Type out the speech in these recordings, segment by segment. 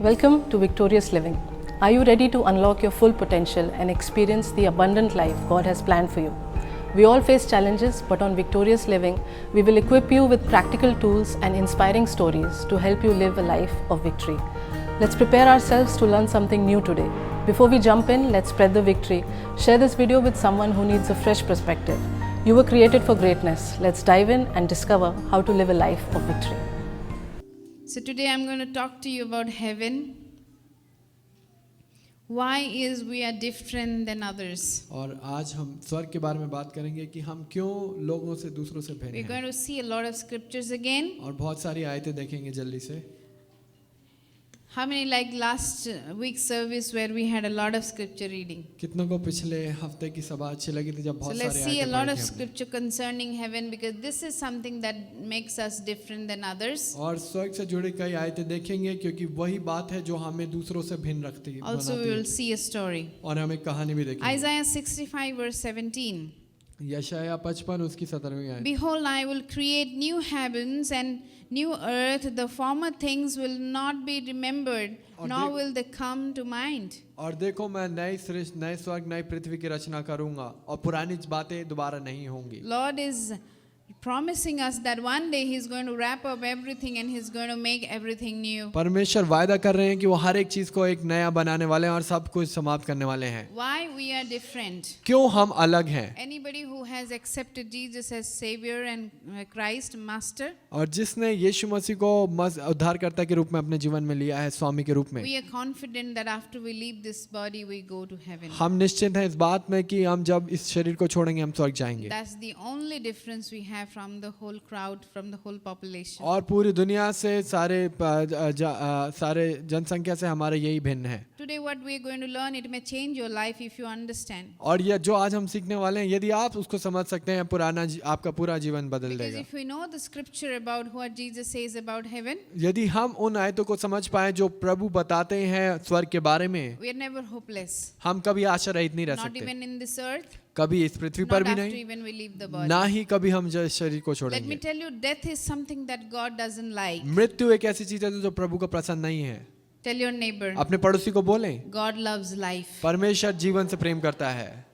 Welcome to Victorious Living. Are you ready to unlock your full potential and experience the abundant life God has planned for you? We all face challenges, but on Victorious Living, we will equip you with practical tools and inspiring stories to help you live a life of victory. Let's prepare ourselves to learn something new today. Before we jump in, let's spread the victory. Share this video with someone who needs a fresh perspective. You were created for greatness. Let's dive in and discover how to live a life of victory. So today I'm going to talk to you about heaven. Why is we are different than others? और आज हम स्वर्ग के बारे में बात करेंगे कि हम क्यों लोगों से दूसरों से भिन्न We're हैं going to see a lot of scriptures again. और बहुत सारी आयतें देखेंगे जल्दी से। How many like last week's service where we had a lot of scripture reading? कितनों को पिछले हफ्ते की सभा अच्छी लगी थी जब So बहुत let's सारी see a आयतें lot पढ़ी of थी हमने। scripture concerning heaven because this is something that makes us different than others. और स्वर्ग से जुड़ी कई आयतें देखेंगे क्योंकि वही बात है जो हमें दूसरों से भिन्न रखती Also we बनाती will है see a story. और हम एक कहानी भी देखेंगे। Isaiah 65 verse 17. यशायाह 55 उसकी 17वीं आयत। Behold, I will create new heavens and new earth. The former things will not be remembered, और nor देख- will they come to mind. और देखो मैं नए स्वर्ग नई पृथ्वी की रचना करूंगा और पुरानी बातें दोबारा नहीं होंगी। Lord is promising us that one day He's going to wrap up everything and He's going to make everything new. परमेश्वर वायदा कर रहे हैं कि वो हर एक चीज को एक नया बनाने वाले हैं और सब कुछ समाप्त करने वाले हैं। Why we are different? क्यों हम अलग हैं? Anybody who has accepted Jesus as Savior and Christ Master, और जिसने यीशु मसीह को उद्धारकर्ता के रूप में अपने जीवन में लिया है, स्वामी के रूप में, we are confident that after we leave this body, we go to heaven. हम निश्चित हैं इस बात में कि हम जब इस शरीर को छोड़ेंगे हम स्वर्ग जाएंगे। That's the only difference we have from the whole crowd, from the whole population. और पूरी दुनिया से सारे जनसंख्या से हमारे यही भिन्न है। Today what we are going to learn, it may change your life if you understand. और ये जो आज हम सीखने वाले हैं, यदि आप उसको समझ सकते हैं, आपका पूरा जीवन बदल Because देगा। if we know the scripture about what Jesus says about heaven, यदि हम उन आयतों को समझ पाए जो प्रभु बताते हैं स्वर्ग के बारे में, we are never hopeless. हम कभी आशा रहित नहीं रह Not सकते, even in this earth, कभी इस पृथ्वी पर not भी after नहीं, even we leave the body. ना ही कभी हम जो इस शरीर को Let me छोड़ेंगे। tell you, death is something that God doesn't like. मृत्यु एक ऐसी चीज है जो प्रभु को पसंद नहीं है। Tell your neighbor, अपने पड़ोसी को बोलें, God loves life. परमेश्वर जीवन से प्रेम करता है।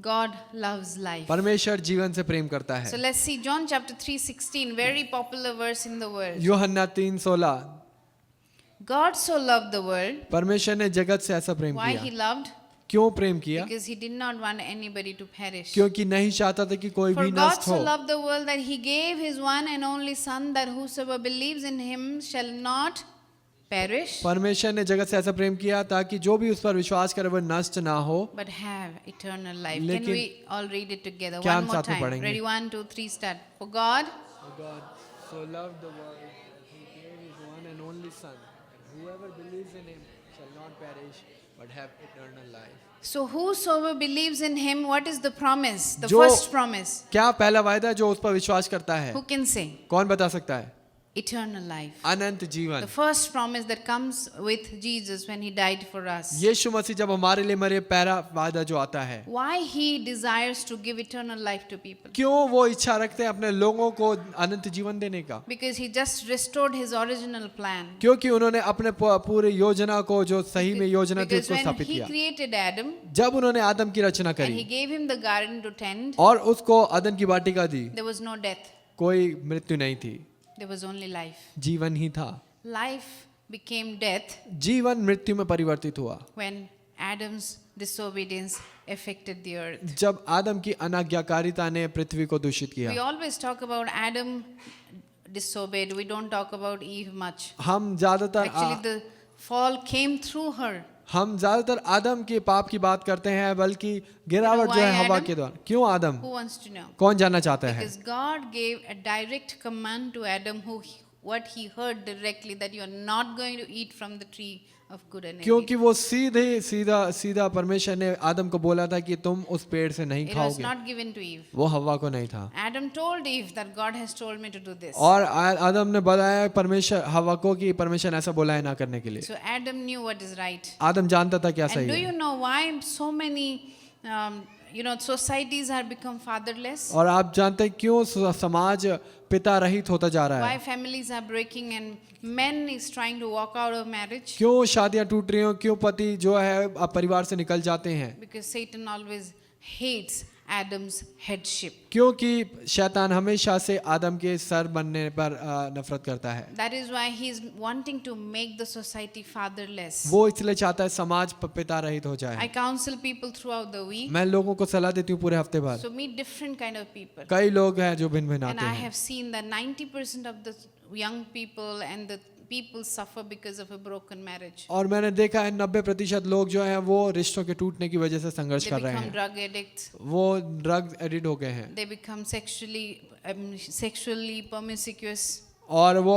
God loves life. परमेश्वर जीवन से प्रेम करता So है। let's see John chapter 3:16, very popular verse in the world. यूहन्ना 3:16, God so loved the world. परमेश्वर ने जगत से ऐसा प्रेम Why He किया। loved? क्यों प्रेम किया? Because He did not want anybody to perish. क्योंकि नहीं चाहता था कि कोई For भी God नष्ट so हो। loved the world that He gave His one and only Son, that whosoever believes in Him shall not perish, परमेश्वर ने जगत से ऐसा प्रेम किया ताकि जो भी उस पर विश्वास करे वह नष्ट ना हो। but have eternal life. Can लेकिन- we all read it together? क्या One हम more साथ में time. पढ़ेंगे? Ready? 1, 2, 3, start. For God God so loved the world that he gave his one and only son, and whoever believes in him shall not perish but have eternal life. So whosoever believes in Him, what is the promise? The जो- first promise. क्या पहला वायदा जो उस पर विश्वास करता है? Who can say? कौन बता सकता है? Eternal life. अनंत जीवन। The first promise that comes with Jesus when He died for us. यीशु मसीह जब हमारे लिए मरे, पहला वादा जो आता है। Why He desires to give eternal life to people? क्यों वो इच्छा रखते हैं अपने लोगों को अनंत जीवन देने का? Because He just restored His original plan. क्योंकि उन्होंने अपने पूरी योजना को जो सही में योजना थी Because उसको when स्थापित He किया। created Adam जब उन्होंने आदम की रचना and He करी gave him the garden to tend, और उसको अदन की वाटिका दी, there was no death. कोई मृत्यु नहीं थी, There was only life. जीवन ही था। Life became death जीवन मृत्यु में परिवर्तित हुआ when Adam's disobedience affected the earth. जब आदम की अनाज्ञाकारिता ने पृथ्वी को दूषित We किया। always talk about Adam disobeyed. We don't talk about Eve much. हम ज्यादातर Actually, the fall came through her. हम ज्यादातर आदम के पाप की बात करते हैं, बल्कि गिरावट You know जो है why हवा Adam? के द्वारा। क्यों आदम? Who wants to know? कौन जानना चाहता है? Because God gave a direct command to Adam, what he heard directly, that you are not going to eat from the tree of good and evil. क्योंकि वो सीधा परमेश्वर ने आदम को बोला था कि तुम उस पेड़ से नहीं It was खाओगे। not given to Eve. वो हवा को नहीं था। Adam told Eve that God has told me to do this. और आदम ने बताया परमेश्वर हवा को कि परमेश्वर ने ऐसा बोला है ना करने के लिए। So Adam knew what is right. आदम जानता था क्या And सही do है। you know why so many societies are become fatherless. और आप जानते हैं क्यों समाज पिता रहित होता जा रहा Why है, families are breaking and men is trying to walk out of marriage? क्यों शादियां टूट रही हो, क्यों पति जो है परिवार से निकल जाते हैं, Because Satan always hates Adam's headship. क्योंकि शैतान हमेशा से आदम के सर बनने पर नफरत करता है। That is why he is wanting to make the society fatherless. वो इसलिए चाहता है समाज पिता रहित हो I जाए। counsel people throughout the week. मैं लोगों को सलाह देती हूँ पूरे हफ्ते भर। So meet different kind of people. कई लोग हैं जो भिन्न भिन्न And आते I हैं have seen that 90% of the young people and the people suffer because of a broken marriage. और मैंने देखा है 90% लोग जो हैं वो रिश्तों के टूटने की वजह से संघर्ष They कर रहे become हैं, drug addicts. वो ड्रग एडिक्ट हो गए हैं They become sexually promiscuous. और वो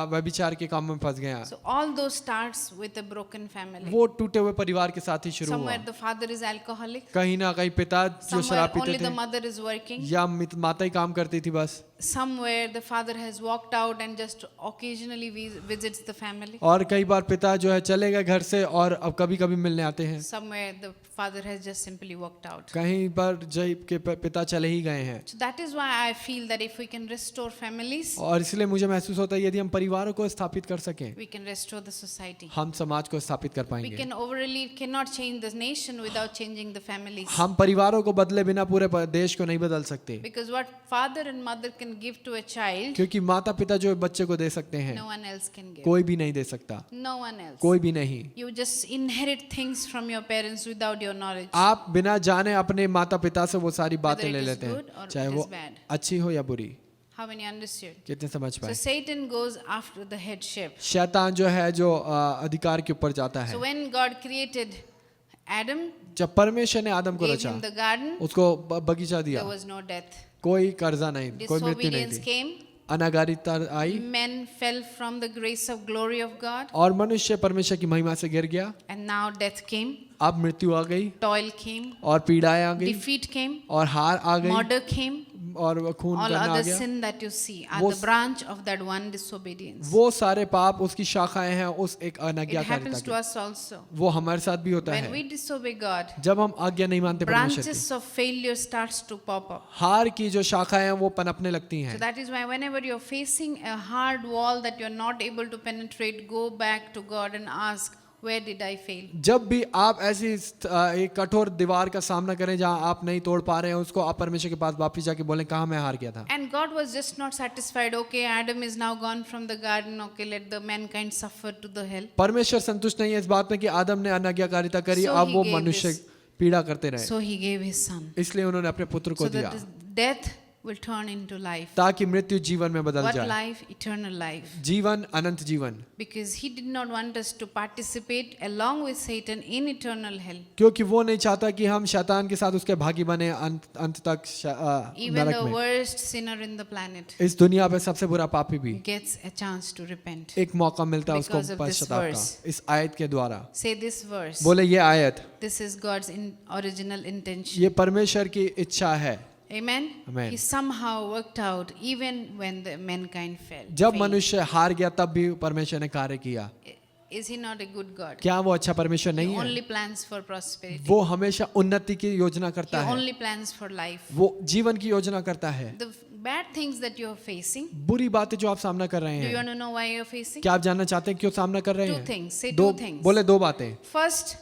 व्यभिचार के काम में फंस गए हैं। So all those starts with a broken family. वो टूटे हुए परिवार के साथ ही शुरू हुआ। Somewhere the father is alcoholic. कहीं ना कहीं पिता जो Somewhere शराब only पीते the थे mother is working. या माता ही काम करती थी बस, Somewhere the father has walked out and just occasionally visits the family. और कई बार पिता जो है चले गए घर से और अब कभी कभी मिलने आते हैं। Somewhere the father has just simply walked out. कहीं पर जय के पिता चले ही गए हैं। So that is why I feel that if we can restore families, और इसलिए मुझे महसूस होता है यदि हम परिवारों को स्थापित कर सकें, we can restore the society. हम समाज को स्थापित कर We पाएंगे। cannot change the nation without changing the families. हम परिवारों को बदले बिना पूरे देश को नहीं बदल सकते, Because what father and mother can give to a child, क्योंकि माता पिता जो बच्चे को दे सकते हैं no one else can give. कोई भी नहीं दे सकता, No one else. कोई भी नहीं। You just inherit things from your parents without your knowledge. आप बिना जाने अपने माता पिता से वो सारी बातें Whether ले it is लेते good or हैं, चाहे it वो is bad. अच्छी हो या बुरी। How many understood? कितने समझ So पाए? Satan goes after the headship. शैतान जो है जो अधिकार के ऊपर जाता So है। when God created Adam, जब परमेश्वर ने आदम को gave रचा, him the garden, उसको बगीचा दिया, there was no death. कोई कर्जा नहीं, कोई मृत्यु नहीं Disobedience थी, came. अनागारिता I Men fell from the grace of glory of God. और मनुष्य परमेश्वर की महिमा से गिर गया। And now death came, अब मृत्यु आ गई toil came, और पीड़ाएं आ गई defeat came, और हार आ गई murder came. और खून All करना आ other गया। sin that you see are वो the branch of that one disobedience. वो सारे पाप उसकी शाखाएं हैं उस एक It अनाज्ञाकारिता happens to की। us also. वो हमारे साथ भी होता When है। we disobey God, जब हम आज्ञा नहीं मानते परमेश्वर की, branches of failure starts to pop up. हार की जो शाखाएं हैं वो पनपने लगती So हैं। that is why whenever you're facing a hard wall that you're not able to penetrate, go back to God and ask, where did I fail? जब भी आप ऐसी एक कठोर दीवार का सामना करें जहां आप नहीं तोड़ पा रहे हैं, उसको आप परमेश्वर के पास वापस जाके बोलें कहाँ मैं हार गया था। And God was just not satisfied. Okay, Adam is now gone from the garden. Okay, let the mankind suffer to the hell. परमेश्वर संतुष्ट नहीं है इस बात में कि आदम ने अनाज्ञाकारिता करी, So अब he वो gave मनुष्य his- पीड़ा करते रहे, So he gave his son. इसलिए उन्होंने अपने पुत्र को So दिया that the death will turn into life. ताकि मृत्यु जीवन में बदल What जाए। life? Eternal life. जीवन अनंत जीवन, Because he did not want us to participate along with Satan in eternal hell. क्योंकि वो नहीं चाहता कि हम शैतान के साथ उसके भागी बने अंत तक Even नरक the में। worst sinner in the planet इस दुनिया पे सबसे बुरा पापी भी gets a chance to repent. एक मौका मिलता है उसको Because of this पश्चाताप verse. का, इस आयत के द्वारा। Say this verse. बोले ये आयत, This is God's original intention. ये परमेश्वर की इच्छा है। Amen? Amen. He somehow worked out even when the mankind fell. जब failed. मनुष्य हार गया तब भी परमेश्वर ने कार्य किया। Is he not a good God? क्या वो अच्छा परमेश्वर He नहीं है? only plans for prosperity. वो हमेशा उन्नति की योजना He करता है, only plans for life. वो जीवन की योजना करता है। The bad things that you are facing, बुरी बातें जो आप सामना कर रहे do you हैं, want to know why you are facing? क्या आप जानना चाहते हैं क्यों सामना कर रहे Two हैं? things. Say दो, two things. बोले दो बातें। First,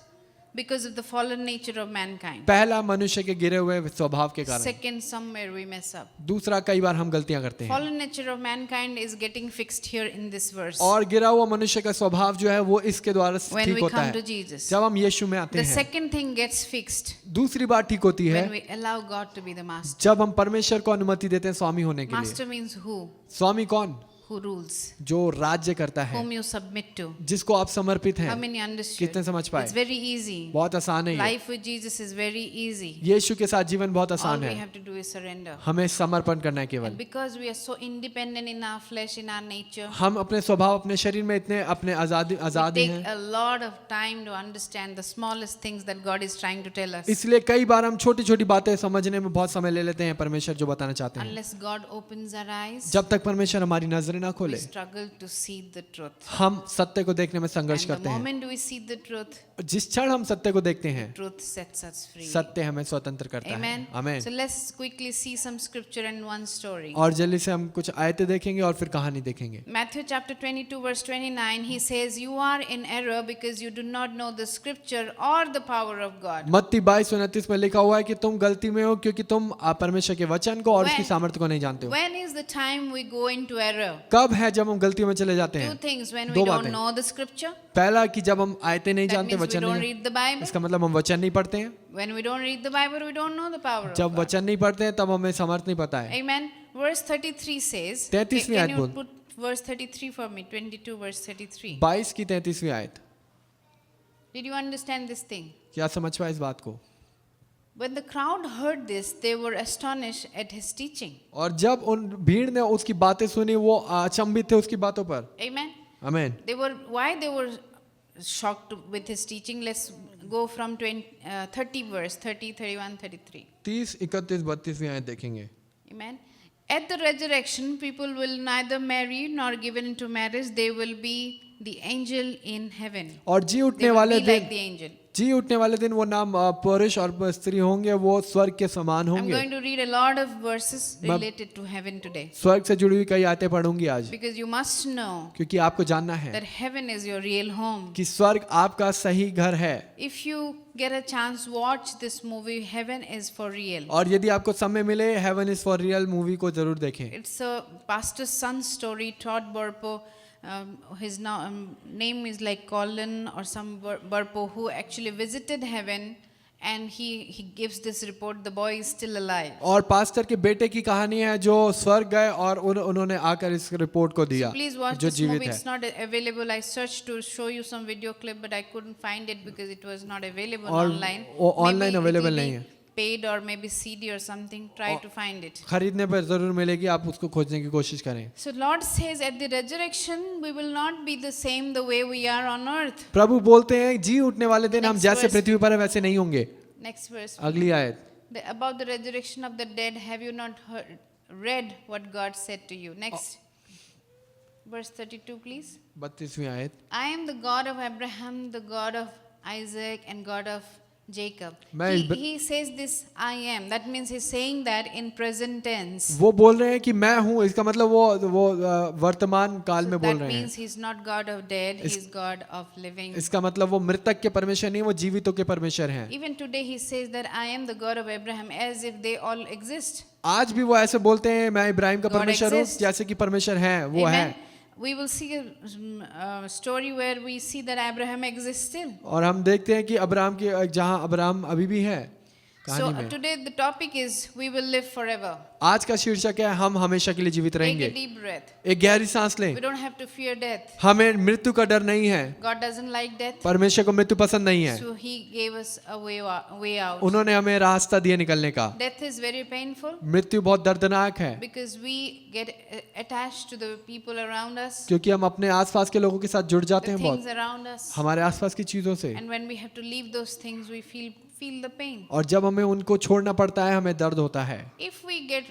because of the fallen nature of mankind. पहला मनुष्य के गिरे हुए स्वभाव के कारण, Second, somewhere we mess up. दूसरा कई बार हम गलतियां करते हैं। Fallen nature of mankind is getting fixed here in this verse. और गिरा हुआ मनुष्य का स्वभाव जो है वो इसके द्वारा When ठीक we होता come to है Jesus. जब हम यीशु में आते The हैं। second thing gets fixed दूसरी बात ठीक होती है when we allow God to be the master. जब हम परमेश्वर को अनुमति देते हैं स्वामी होने के लिए। Master means who? स्वामी कौन? Who rules? जो राज्य करता है, Whom you submit to. जिसको आप समर्पित How हैं। many understood? कितने समझ पाए? It's very easy. बहुत आसान है ये। Life with Jesus is very easy. यीशु के साथ जीवन बहुत All आसान we है, have to do is surrender. हमें समर्पण करना है केवल। And because we are so independent in our flesh, in our nature, हम अपने स्वभाव अपने शरीर में इतने अपने we आजाद take हैं, a lot of time to understand the smallest things that God is trying to tell us. इसलिए कई बार हम छोटी छोटी बातें समझने में बहुत समय ले लेते हैं परमेश्वर जो बताना चाहते हैं। Unless God opens our eyes, जब तक परमेश्वर हमारी नजरें ना we खोले, struggle to see the truth. हम सत्य को देखने में संघर्ष And the करते हैं। moment we see the truth, जिस क्षण हम सत्य को देखते हैं, truth sets us free. सत्य हमें स्वतंत्र करता है। Amen. आमीन। So let's quickly see some scripture and one story. और जल्दी से हम कुछ आयतें देखेंगे और फिर कहानी देखेंगे। Matthew chapter 22 verse 29, he says, "You are in error because you do not know the scripture or the power of God." मत्ती 22:29 में लिखा हुआ है कि तुम गलती में हो क्योंकि तुम परमेश्वर के वचन को और उसकी सामर्थ्य को नहीं जानते हो। When is the time we go into error? कब है जब हम गलतियों में चले जाते Two हैं? things: when दो we don't बातें। know the scripture, पहला कि जब हम आयतें नहीं that जानते, means we वचन don't नहीं, read the Bible. इसका मतलब हम वचन नहीं पढ़ते हैं। When we don't read the Bible, we don't know the power of जब God. वचन नहीं पढ़ते हैं तब हमें समर्थ नहीं पता है। Amen. Verse 33 says, 33वीं can आयत you बोल। put verse 33 for me? 22 verse 33. 22 की 33वीं आयत। Did you understand this thing? क्या समझ पाए इस बात को? When the crowd heard this, they were astonished at his teaching. और जब उन भीड़ ने उसकी बातें सुनी, वो अचंभित थे उसकी बातों पर। Amen. आमीन। Why they were shocked with his teaching? Let's go from 30 verse, 30, 31, 33. 30, 31, 32वीं आयत देखेंगे। Amen. At the resurrection, people will neither marry nor given into marriage. They will be the angel in heaven. और जी उठने They will वाले be दिन, like the angel. जी उठने वाले दिन वो नाम पुरुष और स्त्री होंगे, वो स्वर्ग के समान I'm होंगे। going to read a lot of verses related to heaven today. स्वर्ग से जुड़ी हुई कई आयतें पढ़ूंगी आज, Because you must know क्योंकि आपको जानना है that heaven is your real home. कि स्वर्ग आपका सही घर है। If you get a chance, watch this movie. Heaven is for real. और यदि आपको समय मिले, heaven is for real movie को जरूर देखें। It's a pastor's son story. Todd Burpo, his name is like Colin or some Burpo, who actually visited heaven, and he gives this report. The boy is still alive. और pastor के बेटे की कहानी है जो स्वर्ग गए और उन्होंने आकर इस रिपोर्ट को दिया, Please watch जो this जीवित movie. है। It's not available. I searched to show you some video clip, but I couldn't find it because it was not available और online. वो online Maybe it available will be नहीं है। paid or maybe CD or something. Try to find it. खरीदने पर जरूर मिलेगी, आप उसको खोजने की कोशिश करें। So Lord says, at the resurrection, we will not be the same the way we are on earth. प्रभु बोलते हैं जी उठने वाले दिन हम Next जैसे verse. पृथ्वी पर है वैसे नहीं होंगे। Next verse. अगली आयत। About the resurrection of the dead, have you not read what God said to you? Next. Verse 32, please. 32वीं आयत। I am the God of Abraham, the God of Isaac, and God of Jacob. मैं He says this, I am. That means he's saying that in present tense. वो बोल रहे हैं कि मैं हूँ, इसका मतलब वो वर्तमान काल में बोल That रहे हैं। means he's not God of dead, he's God of living. इसका मतलब वो मृतक के परमेश्वर नहीं, वो जीवितों के परमेश्वर हैं। Even today he says that I am the God of Abraham, as if they all exist. आज भी वो ऐसे बोलते हैं, मैं इब्राहिम का God परमेश्वर हूँ, exists. जैसे कि परमेश्वर है, वो है। Amen. We will see a story where we see that Abraham exists still. और हम देखते हैं कि अब्राहम की, जहाँ अब्राहम अभी भी है So कहानी में। today the topic is we will live forever. आज का शीर्षक है हम हमेशा के लिए जीवित Take a रहेंगे। deep breath. एक गहरी सांस लें। We don't have to fear death. हमें मृत्यु का डर नहीं है। God doesn't like death. परमेश्वर को मृत्यु पसंद नहीं है। So he gave us a way out. उन्होंने हमें रास्ता दिया निकलने का। Death is very painful मृत्यु बहुत दर्दनाक है, because we get attached to the people around us, क्योंकि हम अपने आसपास के लोगों के साथ जुड़ जाते the हैं things बहुत, around us. हमारे आसपास की चीजों से। And when we have to leave those things, we feel the pain. और जब हमें उनको छोड़ना पड़ता है, हमें दर्द होता है। If we get,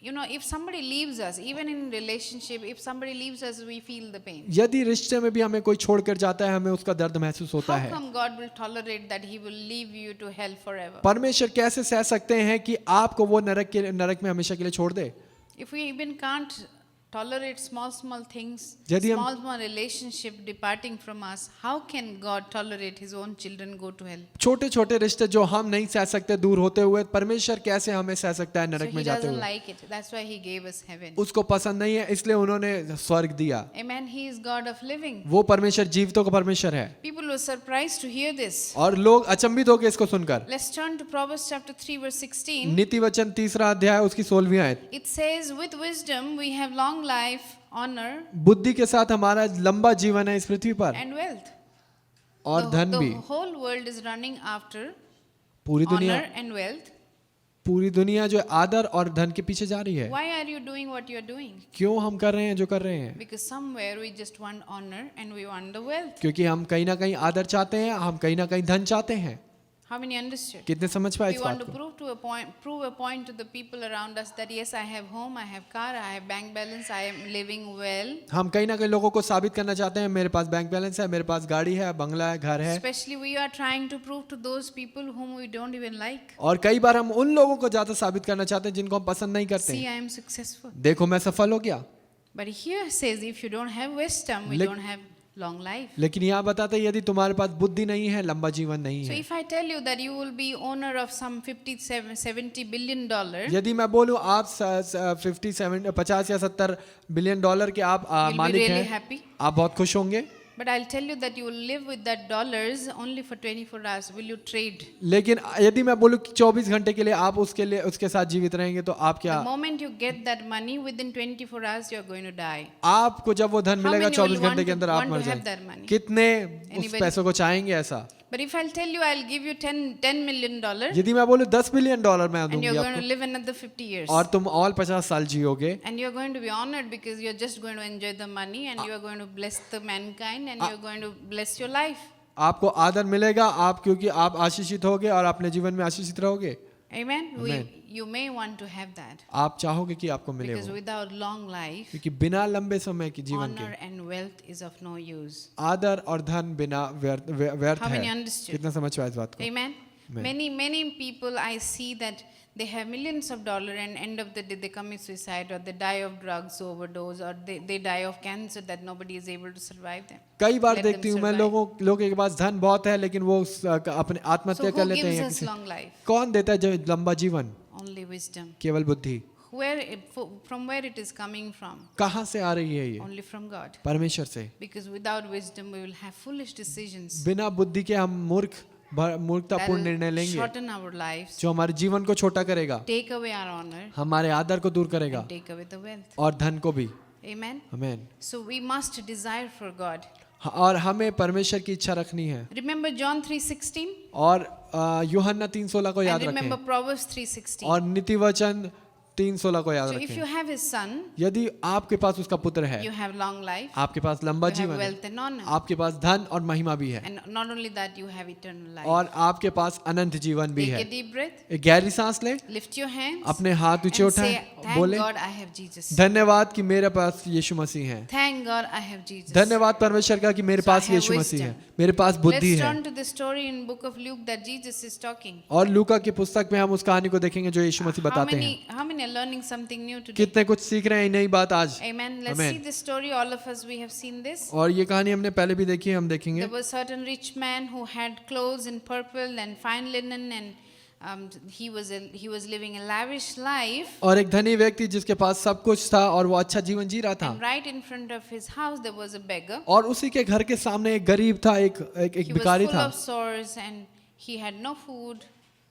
if somebody leaves us, even in relationship, if somebody leaves us, we feel the pain. यदि रिश्ते में भी हमें कोई छोड़कर जाता है, hमें उसका दर्द महसूस होता How है। come God will tolerate that He will leave you to hell forever? परमेश्वर कैसे सह सकते हैं कि आपको वो नरक में हमेशा के लिए छोड़ दे? If we even can't tolerate small things, यदि हम- small relationship departing from us, how can God tolerate His own children go to hell? छोटे छोटे रिश्ते जो हम नहीं सह सकते दूर होते हुए, परमेश्वर कैसे हमें सह सकता है So नरक He में जाते doesn't हुए? like it. That's why He gave us heaven. उसको पसंद नहीं है, इसलिए उन्होंने स्वर्ग दिया। Amen. He is God of living. वो परमेश्वर जीवितों का परमेश्वर है। People were surprised to hear this. और लोग अचंभित हो गए इसको सुनकर। Let's turn to Proverbs chapter 3 verse 16. नीति वचन 3 अध्याय उसकी 16वीं आयत। It says, with wisdom we have long life, honor, बुद्धि के साथ हमारा लंबा जीवन है इस पृथ्वी पर, and wealth. और धन भी। The whole world is running after पूरी दुनिया honor and wealth. पूरी दुनिया जो आदर और धन के पीछे जा रही है। Why are you doing what you are doing? क्यों हम कर रहे हैं जो कर रहे हैं? Because somewhere we just want honor and we want the wealth. क्योंकि हम कहीं ना कहीं आदर चाहते हैं, हम कहीं ना कहीं धन चाहते हैं। How many understood? कितने समझ पाए We इस want बात to को? prove a point to the people around us that yes, I have home, I have car, I have bank balance, I am living well. हम कहीं ना कहीं लोगों को साबित करना चाहते हैं, मेरे पास बैंक बैलेंस है, मेरे पास गाड़ी है, बंगला है, घर है। Especially we are trying to prove to those people whom we don't even like. और कई बार हम उन लोगों को ज्यादा साबित करना चाहते हैं जिनको हम पसंद नहीं करते See, हैं। I am successful. देखो मैं सफल हो गया। But here says if you don't have wisdom, we Like- don't have long life. लेकिन यहाँ बताते हैं यदि तुम्हारे पास बुद्धि नहीं है, लंबा जीवन नहीं So है। if I tell you that you will be owner of some 70 billion dollar, यदि मैं बोलूँ आप 50 या 70 बिलियन डॉलर के आप you'll be मालिक really हैं, happी. आप बहुत खुश होंगे। But I'll tell you that you will live with that dollars only for 24 hours. Will you trade? लेकिन यदि मैं बोलूँ कि 24 घंटे के लिए आप उसके साथ जीवित रहेंगे तो आप क्या, The moment you get that money, within 24 hours, you're going to die. आपको जब वो धन मिलेगा many will 24 घंटे want के to- अंदर आप want मर to have जाएंगे। that money? कितने उस Anybody? पैसों को चाहेंगे ऐसा? But if I'll tell you I'll give you 10 million dollar यदि मैं बोलूँ 10 बिलियन डॉलर मैं and दूंगी you're going to आपको live another 50 years. और तुम और 50 साल जियोगे, And you're going to be honored because you're just going to enjoy the money and you're going to bless the mankind and you're going to bless your life. आपको आदर मिलेगा, आप क्योंकि आप आशीषित होगे और अपने जीवन में आशीषित रहोगे। Amen? Amen. You may want to have that आप चाहोगे कि आपको मिले because वो, without long life, क्योंकि बिना लंबे समय के जीवन honor के and wealth is of no use. आदर और धन बिना व्यर्थ How many है। understood? कितना समझ पाया इस बात को? Amen? Amen. Many people I see that they have millions of dollars and end of the day they commit suicide or they die of drugs overdose or they die of cancer that nobody is able to survive them. कई बार Let them देखती हूँ मैं survive. लोगों के पास धन बहुत है लेकिन वो अपने So आत्महत्या कर who लेते gives हैं। us long life? कौन देता है जो लंबा जीवन? Only wisdom. केवल बुद्धि। From where it is coming from? कहाँ से आ रही है ये? Only from God. परमेश्वर से। Because without wisdom we will have foolish decisions बिना बुद्धि के हम मूर्खतापूर्ण निर्णय that will लेंगे shorten our lives, जो हमारे जीवन को छोटा करेगा, take away our honor हमारे आदर को दूर करेगा and take away the wealth. और धन को भी। Amen? आमीन। So we must desire for God. और हमें परमेश्वर की इच्छा रखनी है। Remember John 3:16 और यूहन्ना 3:16 को and याद remember रखें Proverbs 3:16. और नीति वचन 3:16 को याद So if you रखें। have his son, यदि आपके पास उसका पुत्र है, you have long life, आपके पास लंबा you have जीवन है, wealth and honor. आपके पास धन और महिमा भी है And not only that, you have eternal life. और आपके पास अनंत जीवन भी Take है। a deep breath, एक गहरी सांस ले, lift your hands अपने हाथ नीचे and उठाए, say, thank बोले God I have Jesus. धन्यवाद कि मेरे पास यीशु मसीह है। Thank God I have Jesus. धन्यवाद परमेश्वर का कि मेरे So I पास have यीशु मसीह है, wisdom. मेरे पास बुद्धि Let's है। turn to the story in book of Luke that Jesus is talking. और लूका की पुस्तक में हम उस कहानी को देखेंगे जो यीशु मसीह बताते हैं। How many are learning something new today? कितने कुछ सीख रहे हैं नई बात आज। Amen. Let's Amen. see this story. All of us, we have seen this. और ये कहानी हमने पहले भी देखी है, हम देखेंगे। There was a certain rich man who had clothes in purple and fine linen, and he was living a lavish life. और एक धनी व्यक्ति जिसके पास सब कुछ था और वो अच्छा जीवन जी रहा था। And right in front of his house there was a beggar. और उसी के घर के सामने एक गरीब था, एक He was भिखारी full था of sores and he had no food,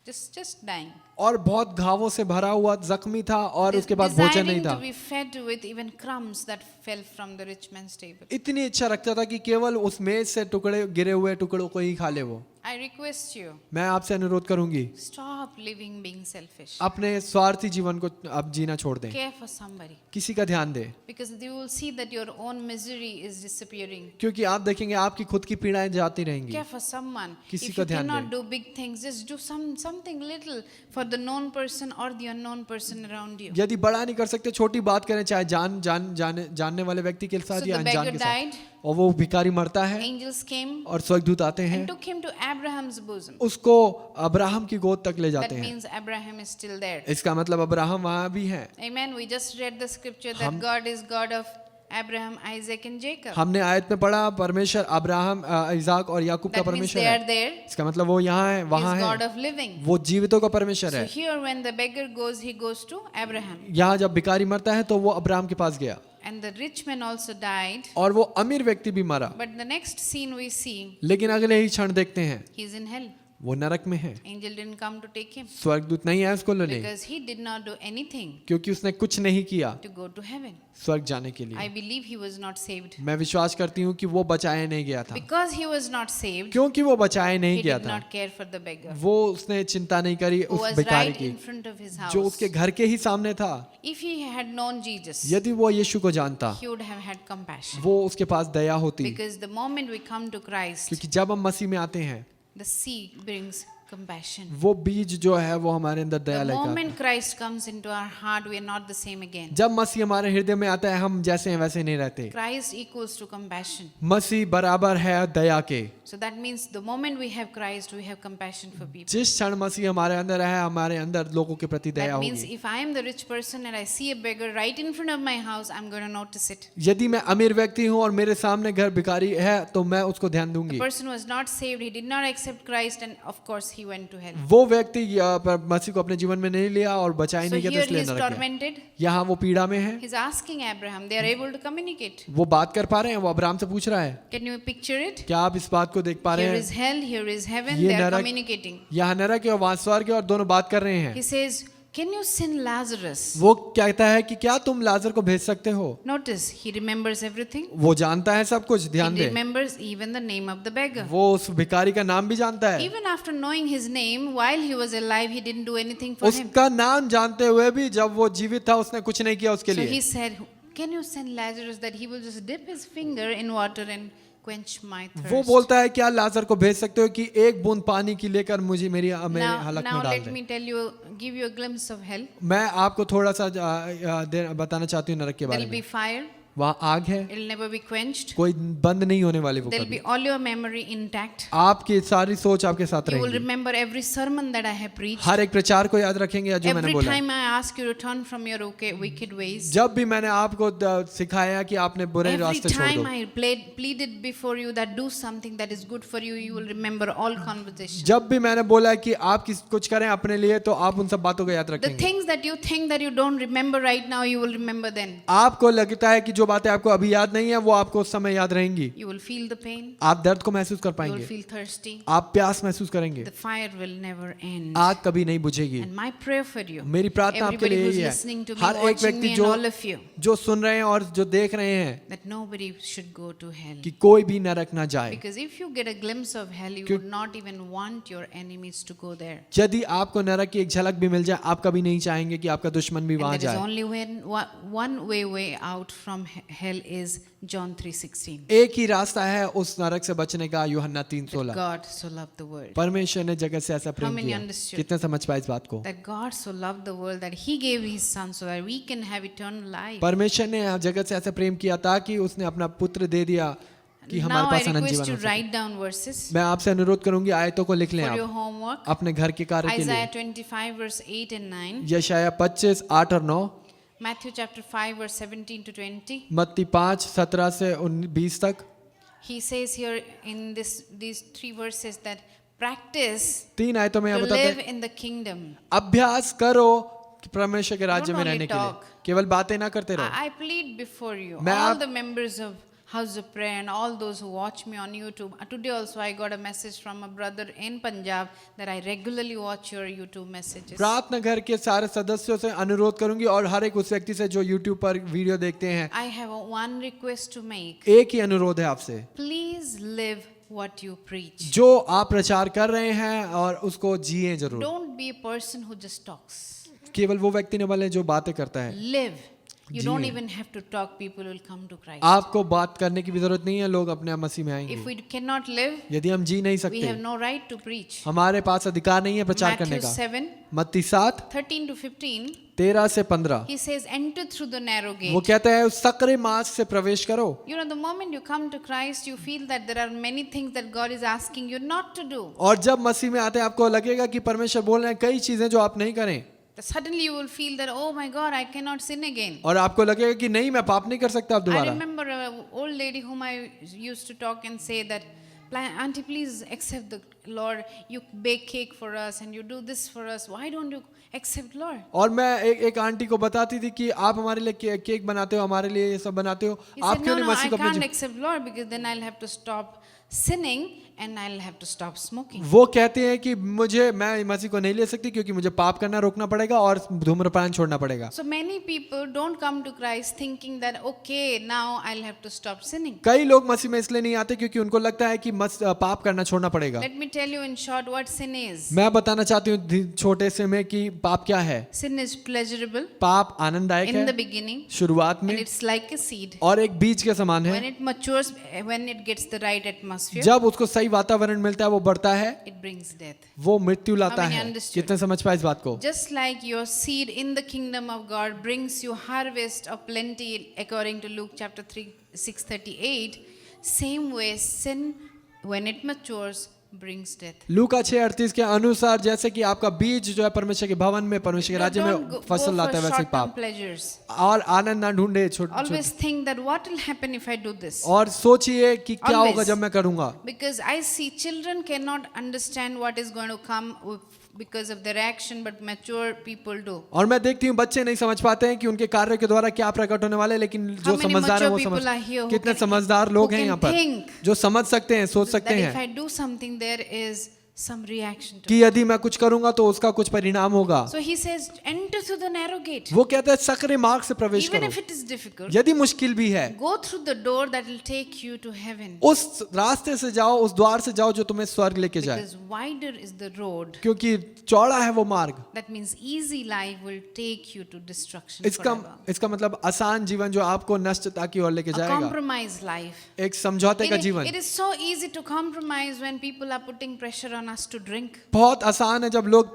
just dying. और बहुत घावों से भरा हुआ जख्मी था और उसके पास भोजन नहीं Desiring to था। be fed with even crumbs that fell from the rich man's table. इतनी इच्छा रखता था कि केवल उस मेज से टुकड़े गिरे हुए टुकड़ों को ही खा ले वो। I request you, मैं आपसे अनुरोध करूंगी, stop living being selfish. अपने स्वार्थी जीवन को अब जीना छोड़ दें, Care for somebody. किसी का ध्यान दें, Because you will see that your own misery is disappearing. क्योंकि आप देखेंगे आपकी खुद की पीड़ाएं जाती रहेंगी। Care for someone. किसी If का you ध्यान cannot दें। do big things, just do something little for the known person or the unknown person around you. यदि बड़ा नहीं कर सकते, छोटी बात करें, चाहे जानने वाले व्यक्ति के साथ So या the अनजान beggar के साथ। died. और वो भिखारी मरता है Angels came और स्वर्गदूत आते हैं, and took him to Abraham's bosom. उसको अब्राहम की गोद तक ले That जाते हैं। means Abraham is still there. इसका मतलब अब्राहम वहाँ भी है। Amen. We just read the scripture that हम- God is God of Abraham, Isaac and Jacob. हमने आयत में पढ़ा परमेश्वर अब्राहम, इसहाक और याकूब का That means परमेश्वर they are है। there. इसका मतलब वो यहाँ है, He वहाँ is God है, of living. वो जीवितों का परमेश्वर So है। here when the beggar goes, he goes to Abraham. यहाँ जब भिखारी मरता है तो वो अब्राहम के पास गया And the rich man also died. और वो अमीर व्यक्ति भी मरा। But the next scene we see, लेकिन अगले ही क्षण देखते हैं he's in hell. वो नरक में है। Angel didn't come to take him स्वर्गदूत नहीं आया उसको लेने, because he did not do anything क्योंकि उसने कुछ नहीं किया to go to heaven. स्वर्ग जाने के I लिए। believe he was not saved. मैं विश्वास करती हूँ कि वो बचाया नहीं गया था, Because he was not saved, क्योंकि वो बचाया नहीं he गया did था। not care for the beggar वो उसने चिंता नहीं करी who उस was भिखारी right की in front of his जो house. उसके घर के ही सामने था। If he had known Jesus, यदि वो यीशु को जानता, he would have had compassion. वो उसके पास दया होती, Because the moment we come to Christ, क्योंकि जब हम मसीह में आते हैं the sea brings compassion. वो बीज जो है वो हमारे अंदर दया The लेकर आता moment Christ comes into our heart, we are not the same again. है। जब मसीह हमारे हृदय में आता है हम जैसे हैं वैसे नहीं रहते। Christ equals to compassion. मसीह बराबर है दया के। So that means the moment we have Christ, we have compassion for people. जिस क्षण मसीह हमारे अंदर है हमारे अंदर लोगों के प्रति दया That means होगी। if I am the rich person and I see a beggar right in front of my house, I'm going to notice it. यदि मैं अमीर व्यक्ति हूँ और मेरे सामने घर भिखारी है तो मैं उसको ध्यान The दूंगी। person was not saved, he did not accept Christ, and of course he went to hell. वो व्यक्ति मसीह को अपने जीवन में नहीं लिया और बचा ही So नहीं किया तो here इसलिए he is नरक गया। tormented. यहाँ वो पीड़ा में है। He's asking Abraham, they are able to communicate. वो बात कर पा रहे हैं। वो अब्राहम से पूछ रहा है Can you picture it? क्या आप इस बात को देख पा रहे Here हैं? is hell, here is heaven, ये they are नरक- communicating. यहाँ नरक है और वहाँ स्वर्ग है और दोनों बात कर रहे हैं। He says, can you send Lazarus? वो कहता है कि क्या तुम लाजर को भेज सकते हो? Notice, he remembers everything. वो जानता है सब कुछ। ध्यान He they remembers even the name of the beggar. वो उस भिखारी का नाम भी जानता है। Even after knowing his name, while he was alive, he didn't do anything for him. उसका नाम जानते हुए भी जब वो जीवित था उसने कुछ नहीं किया उसके So he लिए। said, can you send Lazarus that he will just dip his finger in water and quench my वो thirst? बोलता है क्या लाजर को भेज सकते हो कि एक बूंद पानी की लेकर मुझे मेरे हलक Now में डाल let they. me tell you, give you a glimpse of hell. मैं आपको थोड़ा सा बताना चाहती हूँ नरक के बारे There'll be में। fire. वहाँ आग है, It'll never be quenched. कोई बंद नहीं होने वाली वो There'll कभी। be all your memory intact. आपकी सारी सोच आपके साथ You will रहेगी। remember every sermon that I have preached. हर एक प्रचार को याद रखेंगे या जो मैंने Every बोला। time I ask you to turn from your wicked ways. जब भी मैंने आपको सिखाया कि आपने बुरे Every रास्ते छोड़ time दो, I pleaded before you that do something that is good for you, you will remember all conversations. जब भी मैंने बोला कि आप कुछ करें अपने लिए तो आप उन सब बातों को याद The रखेंगे। things that you think that you don't remember right now, you will remember then. आपको लगता है कि जो बातें आपको अभी याद नहीं है वो आपको उस समय याद रहेंगी। You will feel the pain. आप दर्द को महसूस कर You will पाएंगे, feel thirsty. आप प्यास महसूस करेंगे, The fire will never end. आग कभी नहीं बुझेगी। And my prayer for you, मेरी प्रार्थना आपके everybody लिए who's यही है, listening to me, हर एक watching व्यक्ति me, and जो all of you, जो सुन रहे हैं और जो देख रहे हैं that nobody should go to hell. कि कोई भी नरक ना जाए। Because if you get a glimpse of hell, you क्यों- would not even want your enemies to go there. यदि आपको नरक की एक झलक भी मिल जाए आप कभी नहीं चाहेंगे कि आपका दुश्मन भी And वहां there is जाए। only one way out from hell is John 3:16. एक ही रास्ता है उस नरक से बचने का, यूहन्ना 3:16। God so loved the world. परमेश्वर ने जगत से ऐसा प्रेम How many किया। understood? कितने समझ पाए इस बात को? That God so loved the world that He gave His Son so that we can have eternal life. परमेश्वर ने जगत से ऐसा प्रेम किया ताकि उसने अपना पुत्र दे दिया कि हमारे Now I pass Anant request जीवन you हो to सके। write down verses मैं आपसे अनुरोध करूंगी आयतों को लिख लें for your आप homework. अपने घर के कार्य के Isaiah लिए। 25 verse 8 and 9. यशाया 25 8 और 9, Matthew chapter 5 verse 17 to 20. मत्ती 5 17 से 20 तक। He says here in these three verses that practice 3 आयतों में to यह बताते live हैं, in the kingdom. अभ्यास करो कि परमेश्वर के राज्य में Don't only रहने के लिए, talk. केवल बातें ना करते रहो। I plead before you, मैं all आप- the members of House of Prayer and all those who watch me on YouTube. Today also I got a message from a brother in Punjab that I regularly watch your YouTube messages. प्रार्थना घर के सारे सदस्यों से अनुरोध करूंगी और हर एक उस व्यक्ति से जो YouTube पर वीडियो देखते हैं, I have one request to make. एक ही अनुरोध है आपसे, Please live what you preach. जो आप प्रचार कर रहे हैं और उसको जिए जरूर। Don't be a person who just talks. केवल वो व्यक्ति न बने जो बातें करता है। Live. You don't जिए। even have to talk, people will come to Christ. आपको बात करने की भी जरूरत नहीं है, लोग अपने आप मसीह में If आएंगे। we cannot live, यदि हम जी नहीं we सकते, have no right to preach. हमारे पास अधिकार नहीं है प्रचार करने Matthew का। 7, मत्ती 7 13 to 15, 13 से 15 he says, enter through the narrow वो gate. कहता है उस सकरे मार्ग से प्रवेश करो। You know, the moment you come to Christ, you feel that there are many things that God is asking you not to do. और जब मसीह में आते हैं आपको लगेगा कि परमेश्वर बोल रहे हैं कई चीजें जो आप नहीं करें, Suddenly you will feel that, oh my God, I cannot sin again. और आपको लगेगा कि नहीं मैं पाप नहीं कर सकता अब I दोबारा। remember an old lady whom I used to talk and say that, Auntie, please accept the Lord. You bake cake for us and you do this for us. Why don't you accept Lord? और मैं एक aunty को बताती थी कि आप हमारे लिए केक बनाते हो, हमारे लिए ये सब बनाते हो, He आप said, क्यों no, नहीं no, I मसीह को अपने can't accept Lord because then I'll have to stop sinning and I'll have to stop smoking. वो कहते हैं कि मैं मसीह को नहीं ले सकती क्योंकि मुझे पाप करना रोकना पड़ेगा और धूम्रपान छोड़ना पड़ेगा। So many people don't come to Christ thinking that, okay, now I'll have to stop sinning. कई लोग मसीह में इसलिए नहीं आते क्योंकि उनको लगता है कि पाप करना छोड़ना पड़ेगा। Let me tell you in short what sin is. मैं बताना चाहती हूँ छोटे से में कि पाप क्या है। Sin is pleasurable पाप आनंददायक in the है beginning, शुरुआत and में, it's like a seed. और एक बीज के समान When है। it matures, when it gets the right atmosphere, जब उसको सही वातावरण मिलता है वो बढ़ता है, it brings death. वो मृत्यु लाता How many है। understood? कितने समझ पाए इस बात को? Just like your seed in the kingdom of God brings you harvest of plenty according to Luke chapter 6:38, same way sin when it matures brings death. लूका 6:38 के अनुसार जैसे कि आपका बीज जो है परमेश्वर के भवन में, परमेश्वर के राज्य Don't में go फसल लाता है, for वैसे ही short-term पाप। pleasures. और आनंद ना ढूंढे छोटे Always think that what will happen if I do this? और सोचिए कि क्या Always. होगा जब मैं करूंगा। Because I see children cannot understand what is going to come because of their action, but mature people do. और मैं देखती हूँ बच्चे नहीं समझ पाते हैं कि उनके कार्य के द्वारा क्या प्रकट होने वाले है, लेकिन जो many समझदार है वो mature समझ। people are here who कितने can- समझदार लोग who हैं can यहाँ पर think जो समझ सकते हैं, सोच सकते That if हैं I do something, there is some reaction to कि it. यदि मैं कुछ करूंगा तो उसका कुछ परिणाम होगा। So he says, enter through the narrow gate. वो कहते हैं सकरे मार्ग से प्रवेश Even करो, if it is difficult, यदि मुश्किल भी है go through the door that will take you to heaven. उस रास्ते से जाओ, उस द्वार से जाओ जो तुम्हें स्वर्ग लेके जाए, Because wider is the road. क्योंकि चौड़ा है वो मार्ग। That means easy life will take you to destruction इसका forever. इसका मतलब आसान जीवन जो आपको नष्टता की ओर लेके A जाएगा, compromised life. एक समझौते का It जीवन। is so easy to compromise when people are putting pressure on us to drink. बहुत आसान है जब लोग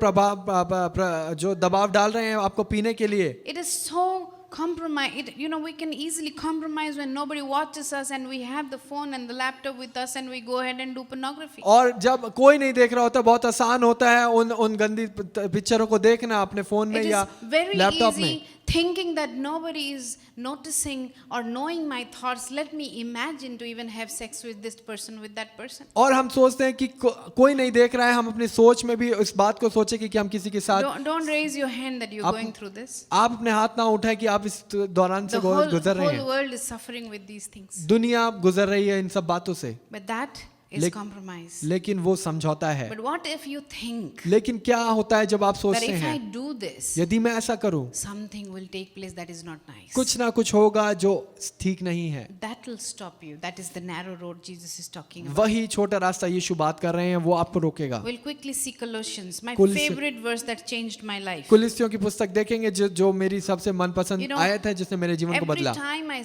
जो दबाव डाल रहे हैं आपको पीने के लिए। It is so compromise. We can easily compromise when nobody watches us and we have the phone and the laptop with us and we go ahead and do pornography. और जब कोई नहीं देख रहा होता बहुत आसान होता है उन गंदी पिक्चरों को देखना अपने फोन में It या is very लैपटॉप में। easy thinking that nobody is noticing or knowing my thoughts. Let me imagine to even have sex with this person, with that person. और हम सोचते हैं कि कोई नहीं देख रहा है, हम अपनी सोच में भी इस बात को सोचे कि हम किसी के साथ। Don't raise your hand that you're going through this. आप अपने हाथ ना उठाएं कि आप इस दौरान से The गुजर रहे whole हैं। world is suffering with these things. दुनिया गुजर रही है इन सब बातों से, But that is lake- compromise. लेकिन वो समझौता है। But what if you think लेकिन क्या होता है जब आप that सोचते if I हैं do this, यदि मैं ऐसा करूं something will take place that is not nice. कुछ ना कुछ होगा जो ठीक नहीं है। That will stop you. That is the narrow road Jesus is talking about. वही छोटा रास्ता यीशु बात कर रहे हैं, वो आपको रोकेगा। We'll quickly see Colossians, my Colossians- favorite verse that changed my life. कुलिस्तियों की पुस्तक देखेंगे जो मेरी सबसे मनपसंद You know, आयत है जिसने मेरे जीवन को Every बदला। time I